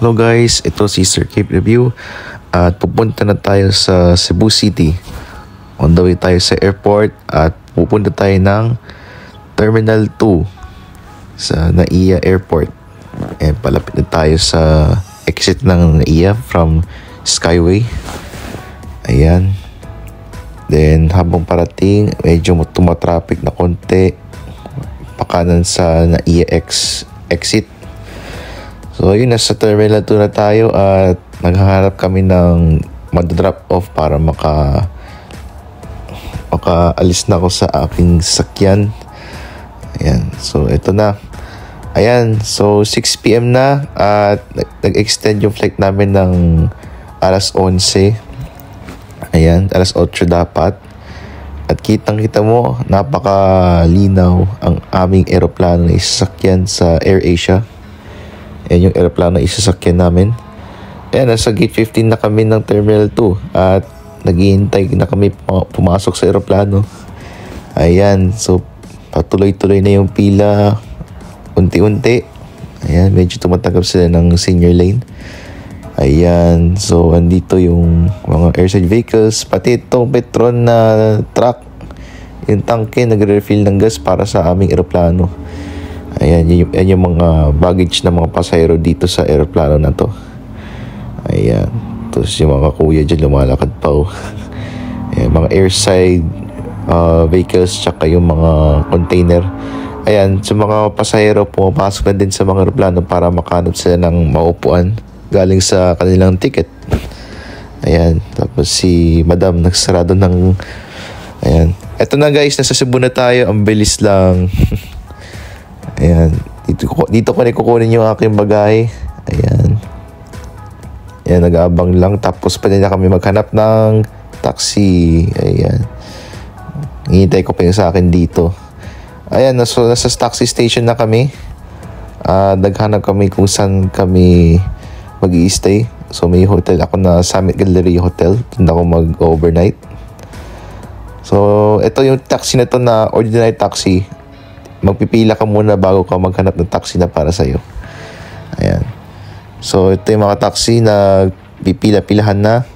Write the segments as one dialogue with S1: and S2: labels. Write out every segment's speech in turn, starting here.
S1: Hello guys, ito si Sir Cape Review at pupunta na tayo sa Cebu City. On the way tayo sa airport at pupunta tayo ng Terminal 2 sa NAIA Airport. And palapit na tayo sa exit ng NAIA from Skyway. Ayan. Then habang parating, medyo tumatraffic na konti. Pakanan sa NAIA exit. So yun, nasa Terminal 2 na tayo at naghahanap kami ng mag-drop off para makaalis na ako sa aking sasakyan. Ayan, so ito na. Ayan, so 6 PM na at nag-extend yung flight namin ng alas 11. Ayan, alas 8 dapat. At kitang-kita mo, napakalinaw ang aming aeroplano na isasakyan sa AirAsia. Ayan yung aeroplano na isasakyan namin. Ayan, nasa gate 15 na kami ng Terminal 2 at naghihintay na kami pumasok sa aeroplano. Ayan, so patuloy-tuloy na yung pila unti-unti. Ayan, medyo tumatagap sila ng senior lane. Ayan, so andito yung mga airside vehicles, pati itong Petron na truck, yung tangke nagre-refill ng gas para sa aming aeroplano. Ayan, yan yung mga baggage ng mga pasahero dito sa aeroplano na to. Ayan, tapos yung mga kuya dyan lumalakad pa. Ayan, mga airside vehicles tsaka yung mga container. Ayan, sa mga pasahero pumapasok na din sa mga aeroplano para makahanap sila ng maupuan galing sa kanilang ticket. Ayan, tapos si madam nagsarado ng... Ayan, eto na guys, nasa Cebu na tayo. Ang bilis lang. Ayan, dito ko na kukunin yung aking bagay. Ayan. Ayan, nag-aabang lang. Tapos pa na kami maghanap ng taxi. Ayan. Hihintay ko pa yung sa akin dito. Ayan, nasa taxi station na kami. Naghanap kami kung saan kami mag-i-stay. So may hotel ako na Summit Galleria Hotel. Doon ako mag-overnight. So ito yung taxi na to na ordinary taxi. Magpipila ka muna bago ka maghanap ng taxi na para sa'yo. Ayan. So ito yung mga taxi na pipila-pilahan na.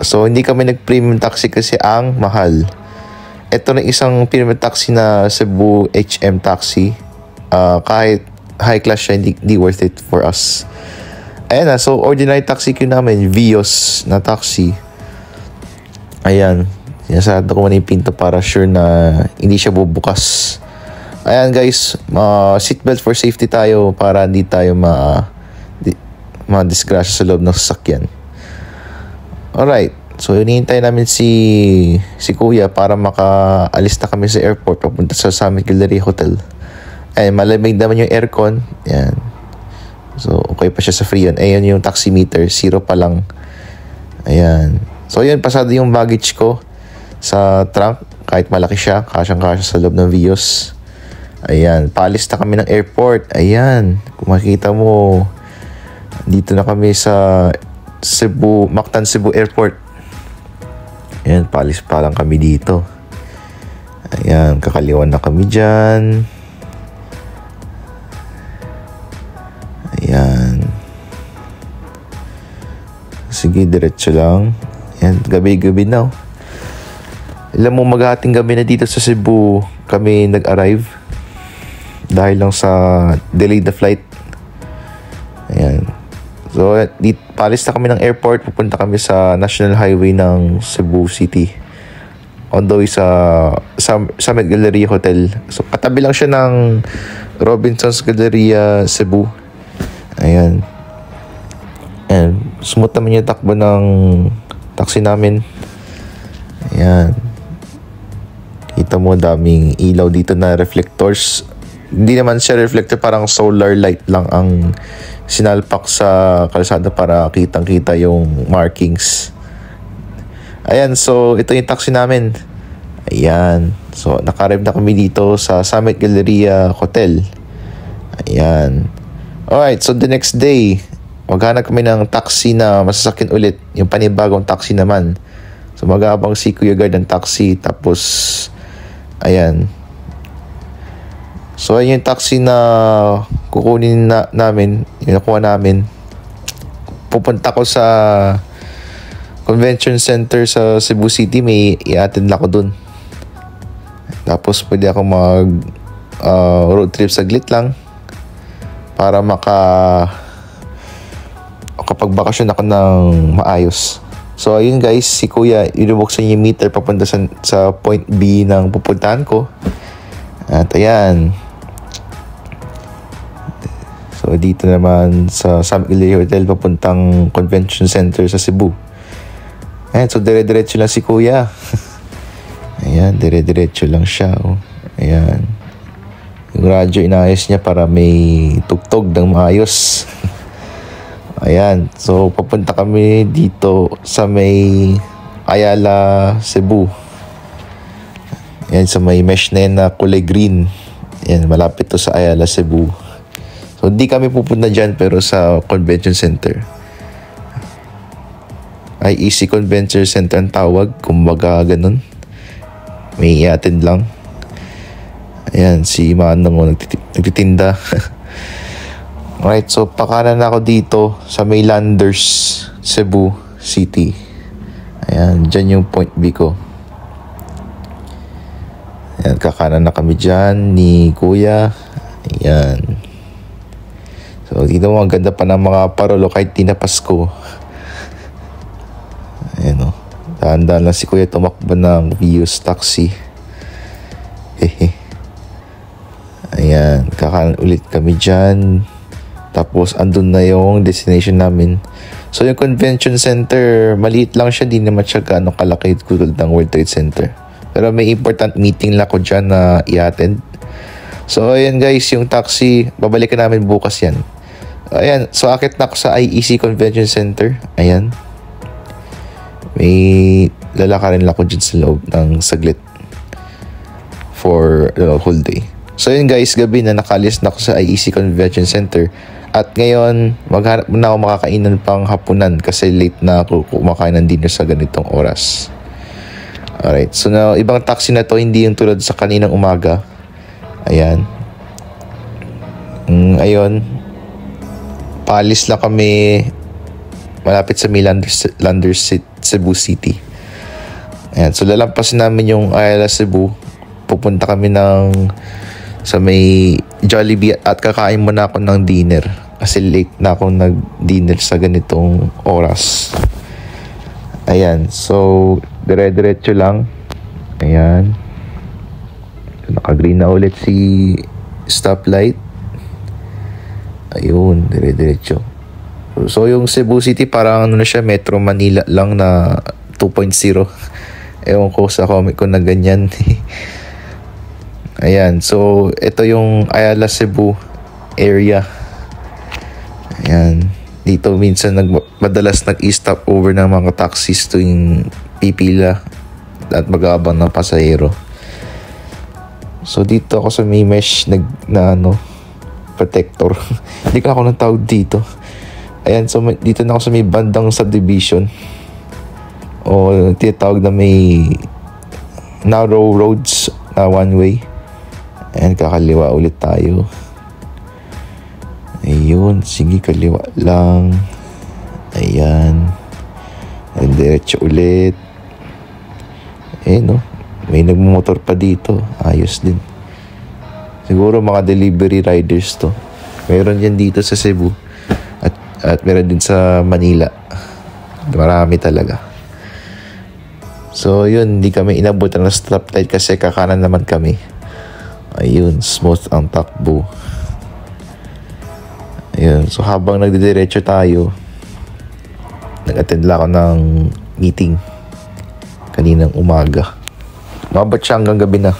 S1: So hindi kami nag-premium taxi kasi ang mahal. Ito na isang premium taxi na Cebu HM taxi. Kahit high class siya, hindi worth it for us. Ayan na, so ordinary taxi queue namin, Vios na taxi. Ayan, sinasarado ko muna yung pinto para sure na hindi siya bubukas. Ayan guys, seatbelt for safety tayo para hindi tayo ma-disgrasya sa loob ng sasakyan. Alright, so hinihintay namin si kuya para makaalis na kami sa airport papunta sa Summit Galleria Hotel. Ayan, malamig naman yung aircon. Ayan. So, okay pa siya sa free yun. Ayan yung taximeter, 0 pa lang. Ayan. So, yun, pasado yung baggage ko sa trunk. Kahit malaki siya, kasyang-kasya sa loob ng Vios. Ayan, paalis na kami ng airport. Ayan, kung makikita mo, dito na kami sa Cebu, Mactan Cebu Airport. Ayan, paalis pa lang kami dito. Ayan, kakaliwan na kami dyan. Ayan. Sige, diretso lang. Ayan, gabi-gabi na. Alam mo, maghahating gabi na dito sa Cebu kami nag-arrive. Dahil lang sa delayed the flight. Ayan. So, palis na kami ng airport. Pupunta kami sa National Highway ng Cebu City. On the way sa Summit Galleria Hotel. So, katabi lang siya ng Robinson's Galleria Cebu. Ayan. And smooth naman yung takbo ng taxi namin. Ayan. Kita mo, daming ilaw dito na reflectors. Hindi naman siya reflector, parang solar light lang ang sinalpak sa kalsada para kitang-kita yung markings. Ayan, so ito yung taxi namin. Ayan. So naka-arrive na kami dito sa Summit Galleria Hotel. Ayan. Alright, so the next day, maghanap kami ng taxi na masasakyan ulit. Yung panibagong taxi naman. So mag-aabang si Kuya Guard ng taxi. Tapos, ayan. So, ayun yung taxi na kukunin namin, yung nakuha namin. pupunta ko sa convention center sa Cebu City, may i-attend ako dun. Tapos pwede ako mag road trip saglit lang para makapagbakasyon ako ng maayos. So ayun guys, si Kuya, inubuksan niya yung meter papunta sa point B ng pupuntahan ko. At ayan. So dito naman sa Sam Ilay Hotel papuntang convention center sa Cebu. Ayan, so dire-diretso lang si Kuya. Ayan, dire-diretso lang siya. Oh. Ayan. Yung radyo inayos niya para may tugtog ng maayos. Ayan, so papunta kami dito sa may Ayala, Cebu. Ayan, sa may mesh na yan na kulay green. Ayan, malapit to sa Ayala, Cebu. So hindi kami pupunta dyan pero sa convention center. IEC Convention Center ang tawag, kumbaga ganun. May i-attend lang. Ayan, si Manong nagtitinda. Alright, so pakanan na ako dito sa may Landers, Cebu City. Ayan, dyan yung point B ko. Ayan, kakanan na kami dyan ni Kuya. Ayan. So dito mo, ang ganda pa ng mga parolo kahit di na Pasko. Ayan o. Dahan-dahan lang si Kuya tumakbo ng Vios taxi. Hehe. Ayan, kakanan ulit kami dyan. Tapos andun na yung destination namin. So yung convention center, maliit lang siya, di naman siya gaano kalaki tulad ng World Trade Center. Pero may important meeting lang ko dyan na i-attend. So ayan guys, yung taxi, babalikan namin bukas yan. Ayan, so akit na ako sa IEC Convention Center. Ayan. May lalakarin lang ako dyan sa loob ng saglit for the whole day. So yun guys, gabi na nakalis na ako sa IEC Convention Center. At ngayon, maghanap na ako makakainan pang hapunan kasi late na ako kumakain ng dinner sa ganitong oras. Alright, so na ibang taxi na to, hindi yung tulad sa kaninang umaga. Ayan. Ayun. Paalis lang kami malapit sa Landers, Cebu City. Ayan, so lalampasin namin yung Ayala, Cebu. Pupunta kami sa may Jollibee at kakain muna ako ng dinner kasi late na akong nag-dinner sa ganitong oras. Ayan, so dire-diretso lang. Ayan, naka-green na ulit si stoplight. Ayun, dire-diretso. So yung Cebu City parang ano na siya, Metro Manila lang na 2.0. Ewan ko sa comic ko na ganyan. Ayan, so ito yung Ayala, Cebu area. Ayan, dito minsan madalas nag-stop over ng mga taxis tuwing pipila at mag-aabang ng pasahero. So dito ako sa may mesh na protector. Hindi ka ako nang tawag dito. Ayan, so dito na ako sa may bandang subdivision o tinatawag na may narrow roads na one way. Ayan, kakaliwa ulit tayo. Ayun, sige, kaliwa lang. Ayan. Ayan, diretso ulit. Ayan, no? May nagmumotor pa dito. Ayos din. Siguro mga delivery riders to. Meron yan dito sa Cebu. At meron din sa Manila. Marami talaga. So, yun, hindi kami inabot ng stoplight kasi kakanan naman kami. Ayun, smooth ang takbo. Ayun, so habang nagdidiretso tayo, nag-attend lang ako ng meeting kaninang umaga. Mabot siya hanggang gabi na.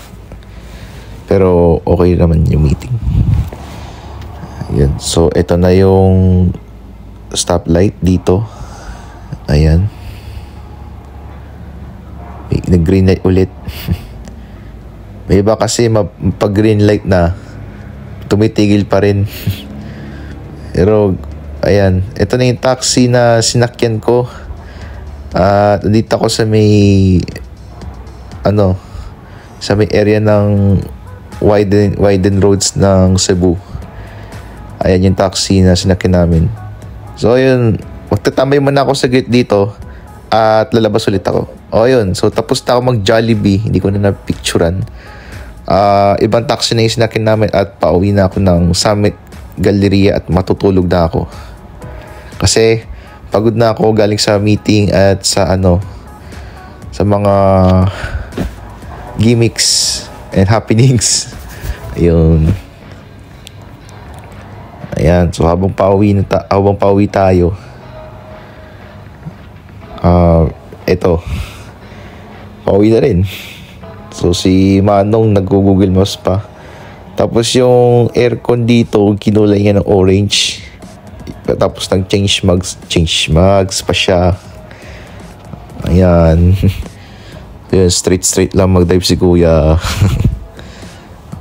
S1: Pero okay naman yung meeting. Ayun, so ito na yung stoplight dito. Ayan. Nag-green light ulit. May iba kasi pag green light na tumitigil pa rin. Pero ayan, ito na yung taxi na sinakyan ko. Dito ako sa may sa may area ng widen roads ng Cebu. Ayan yung taxi na sinakyan namin. So ayun, magtatambay muna ako saglit dito at lalabas ulit ako. O yun, so tapos na ako mag-Jollibee, hindi ko na na-picturean. Ibang taxi na yung sinakin namin at pauwi na ako ng Summit Galleria at matutulog na ako. Kasi pagod na ako galing sa meeting at sa sa mga gimmicks and happenings. Ayun. Ayan, so habang pauwi tayo, eto, pauwi na rin. So si Manong nag-Google Maps pa. Tapos yung aircon dito, kinulay niya ng orange. Tapos nag-change mags pa siya. Ayan. Ayan, straight lang mag-dive si Kuya.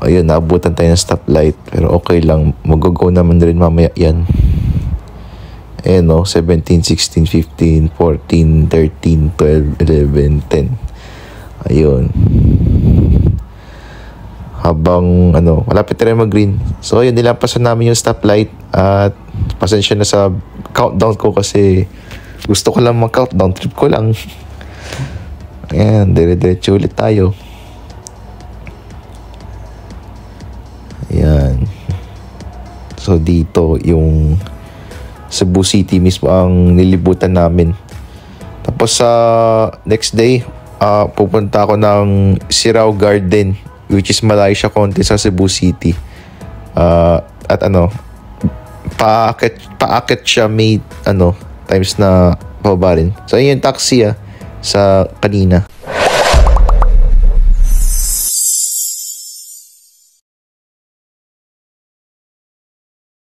S1: Ayun, naabutan tayo ng stoplight. Pero okay lang, mag-go naman rin mamaya yan. Ayan o, 17, 16, 15, 14, 13, 12, 11, 10. Ayun. Habang malapit na rin mag-green. So ayun, nilampasan namin yung stoplight. At pasensya na sa countdown ko kasi gusto ko lang mag-countdown. Trip ko lang. Ayan, dire-diretso ulit tayo. Ayan. So dito yung Cebu City mismo ang nilibutan namin. Tapos sa next day, pupunta ako ng Sirao Garden, which is malayo siya konti sa Cebu City. At paakit siya may times na pababa rin. So yun yung taxi sa kanina.